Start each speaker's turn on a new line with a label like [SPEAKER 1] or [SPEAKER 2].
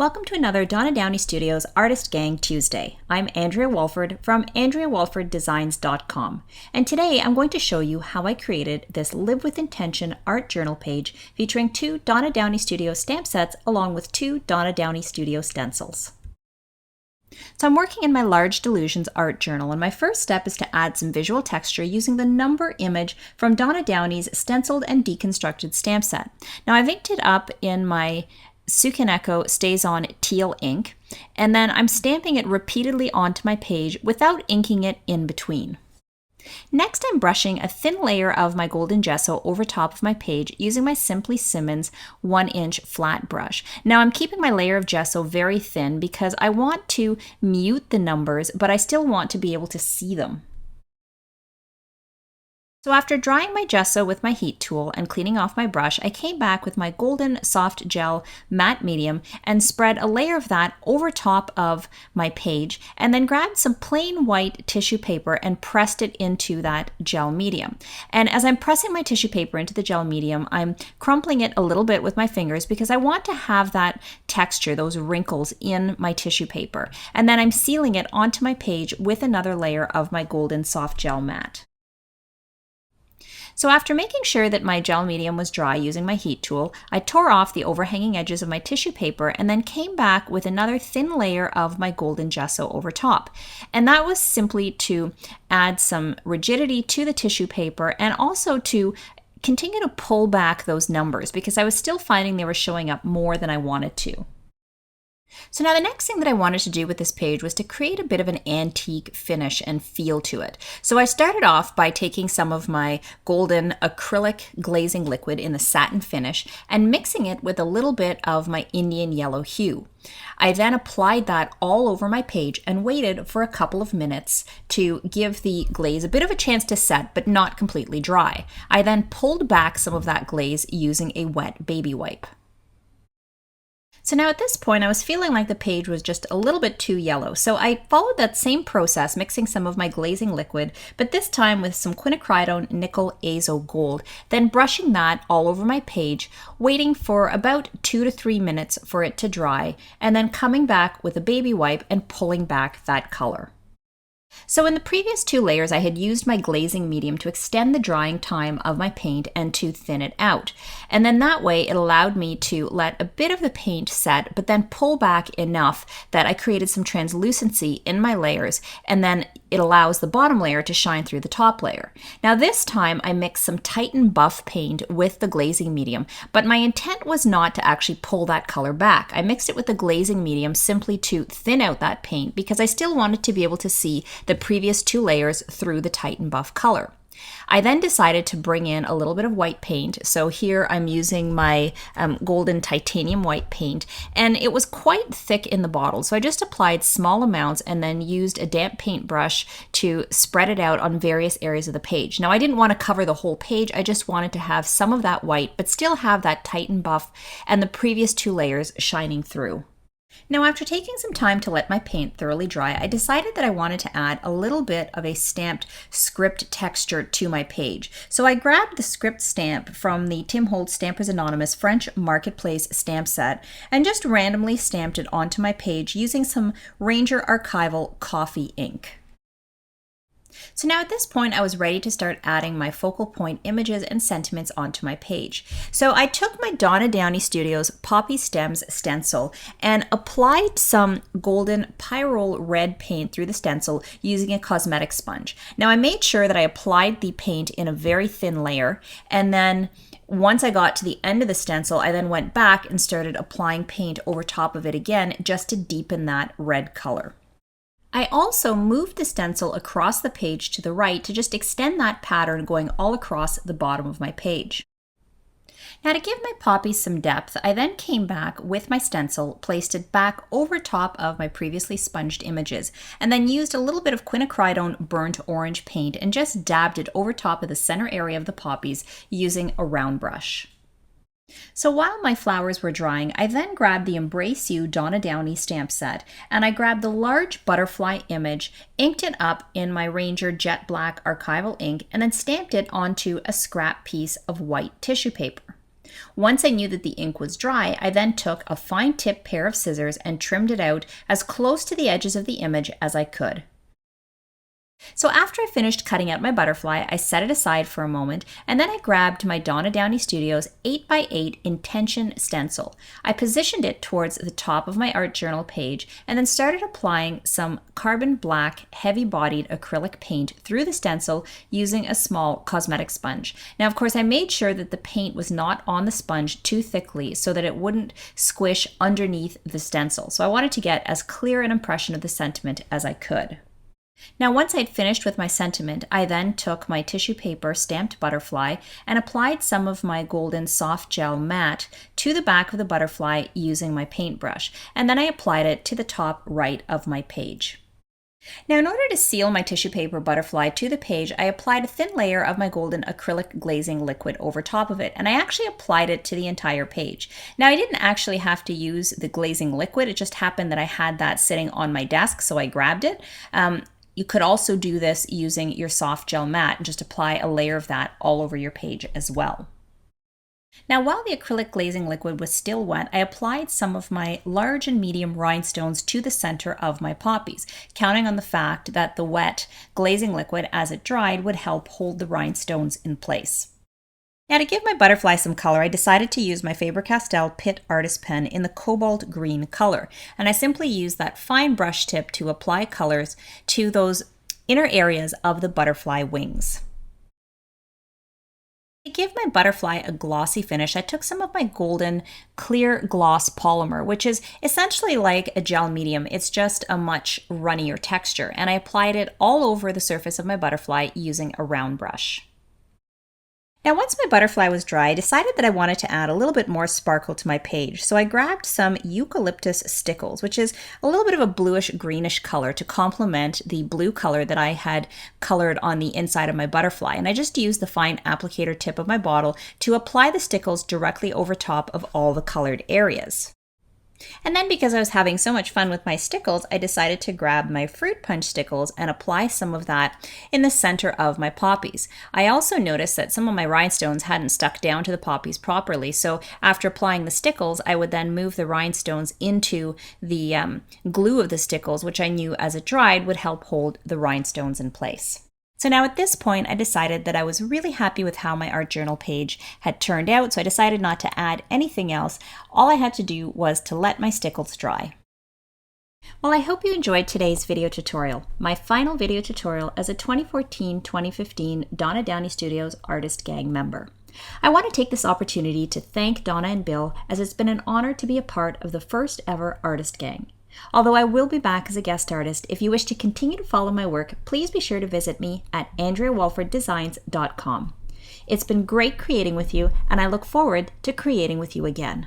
[SPEAKER 1] Welcome to another Donna Downey Studios Artist Gang Tuesday. I'm Andrea Walford from AndreaWalfordDesigns.com, and today I'm going to show you how I created this Live with Intention art journal page featuring 2 Donna Downey Studio stamp sets along with 2 Donna Downey Studio stencils. So I'm working in my Large Delusions art journal, and my first step is to add some visual texture using the number image from Donna Downey's stenciled and deconstructed stamp set. Now I've inked it up in my Sukaneko Stays On teal ink, and then I'm stamping it repeatedly onto my page without inking it in between. Next, I'm brushing a thin layer of my golden gesso over top of my page using my Simply Simmons 1-inch flat brush. Now I'm keeping my layer of gesso very thin because I want to mute the numbers, but I still want to be able to see them. So after drying my gesso with my heat tool and cleaning off my brush, I came back with my golden soft gel matte medium and spread a layer of that over top of my page, and then grabbed some plain white tissue paper and pressed it into that gel medium. And as I'm pressing my tissue paper into the gel medium, I'm crumpling it a little bit with my fingers because I want to have that texture, those wrinkles in my tissue paper. And then I'm sealing it onto my page with another layer of my golden soft gel matte. So after making sure that my gel medium was dry using my heat tool, I tore off the overhanging edges of my tissue paper and then came back with another thin layer of my golden gesso over top. And that was simply to add some rigidity to the tissue paper and also to continue to pull back those numbers because I was still finding they were showing up more than I wanted to. So now the next thing that I wanted to do with this page was to create a bit of an antique finish and feel to it. So I started off by taking some of my golden acrylic glazing liquid in the satin finish and mixing it with a little bit of my Indian yellow hue. I then applied that all over my page and waited for a couple of minutes to give the glaze a bit of a chance to set, but not completely dry. I then pulled back some of that glaze using a wet baby wipe. So now at this point, I was feeling like the page was just a little bit too yellow. So I followed that same process, mixing some of my glazing liquid, but this time with some quinacridone nickel azo gold, then brushing that all over my page, waiting for about 2 to 3 minutes for it to dry, and then coming back with a baby wipe and pulling back that color. So in the previous 2 layers, I had used my glazing medium to extend the drying time of my paint and to thin it out. And then that way it allowed me to let a bit of the paint set, but then pull back enough that I created some translucency in my layers, and then it allows the bottom layer to shine through the top layer. Now this time I mixed some Titan Buff paint with the glazing medium, but my intent was not to actually pull that color back. I mixed it with the glazing medium simply to thin out that paint because I still wanted to be able to see the previous 2 layers through the Titan Buff color. I then decided to bring in a little bit of white paint. So here I'm using my golden titanium white paint, and it was quite thick in the bottle. So I just applied small amounts and then used a damp paintbrush to spread it out on various areas of the page. Now I didn't want to cover the whole page. I just wanted to have some of that white, but still have that Titan Buff and the previous 2 layers shining through. Now after taking some time to let my paint thoroughly dry, I decided that I wanted to add a little bit of a stamped script texture to my page. So I grabbed the script stamp from the Tim Holtz Stampers Anonymous French Marketplace stamp set and just randomly stamped it onto my page using some Ranger Archival coffee ink. So now at this point, I was ready to start adding my focal point images and sentiments onto my page. So I took my Donna Downey Studios Poppy Stems stencil and applied some golden pyrrole red paint through the stencil using a cosmetic sponge. Now I made sure that I applied the paint in a very thin layer, and then once I got to the end of the stencil, I then went back and started applying paint over top of it again just to deepen that red color. I also moved the stencil across the page to the right to just extend that pattern going all across the bottom of my page. Now to give my poppies some depth, I then came back with my stencil, placed it back over top of my previously sponged images, and then used a little bit of quinacridone burnt orange paint and just dabbed it over top of the center area of the poppies using a round brush. So while my flowers were drying, I then grabbed the Embrace You Donna Downey stamp set, and I grabbed the large butterfly image, inked it up in my Ranger Jet Black archival ink, and then stamped it onto a scrap piece of white tissue paper. Once I knew that the ink was dry, I then took a fine tip pair of scissors and trimmed it out as close to the edges of the image as I could. So after I finished cutting out my butterfly, I set it aside for a moment, and then I grabbed my Donna Downey Studios 8x8 intention stencil. I positioned it towards the top of my art journal page and then started applying some carbon black heavy-bodied acrylic paint through the stencil using a small cosmetic sponge. Now, of course, I made sure that the paint was not on the sponge too thickly so that it wouldn't squish underneath the stencil. So I wanted to get as clear an impression of the sentiment as I could. Now, once I'd finished with my sentiment, I then took my tissue paper stamped butterfly and applied some of my golden soft gel matte to the back of the butterfly using my paintbrush, and then I applied it to the top right of my page. Now, in order to seal my tissue paper butterfly to the page, I applied a thin layer of my golden acrylic glazing liquid over top of it, and I actually applied it to the entire page. Now, I didn't actually have to use the glazing liquid, it just happened that I had that sitting on my desk, so I grabbed it. You could also do this using your soft gel matte and just apply a layer of that all over your page as well. Now, while the acrylic glazing liquid was still wet, I applied some of my large and medium rhinestones to the center of my poppies, counting on the fact that the wet glazing liquid, as it dried, would help hold the rhinestones in place. Now, to give my butterfly some color, I decided to use my Faber-Castell Pitt Artist Pen in the cobalt green color, and I simply used that fine brush tip to apply colors to those inner areas of the butterfly wings. To give my butterfly a glossy finish, I took some of my golden clear gloss polymer, which is essentially like a gel medium. It's just a much runnier texture, and I applied it all over the surface of my butterfly using a round brush. Now, once my butterfly was dry, I decided that I wanted to add a little bit more sparkle to my page. So I grabbed some eucalyptus stickles, which is a little bit of a bluish greenish color to complement the blue color that I had colored on the inside of my butterfly. And I just used the fine applicator tip of my bottle to apply the stickles directly over top of all the colored areas. And then, because I was having so much fun with my stickles, I decided to grab my fruit punch stickles and apply some of that in the center of my poppies. I also noticed that some of my rhinestones hadn't stuck down to the poppies properly, so after applying the stickles, I would then move the rhinestones into the glue of the stickles, which I knew as it dried would help hold the rhinestones in place. So now at this point, I decided that I was really happy with how my art journal page had turned out, so I decided not to add anything else. All I had to do was to let my stickles dry. Well, I hope you enjoyed today's video tutorial, my final video tutorial as a 2014-2015 Donna Downey Studios Artist Gang member. I want to take this opportunity to thank Donna and Bill, as it's been an honor to be a part of the first ever Artist Gang. Although I will be back as a guest artist, if you wish to continue to follow my work, please be sure to visit me at AndreaWalfordDesigns.com. It's been great creating with you, and I look forward to creating with you again.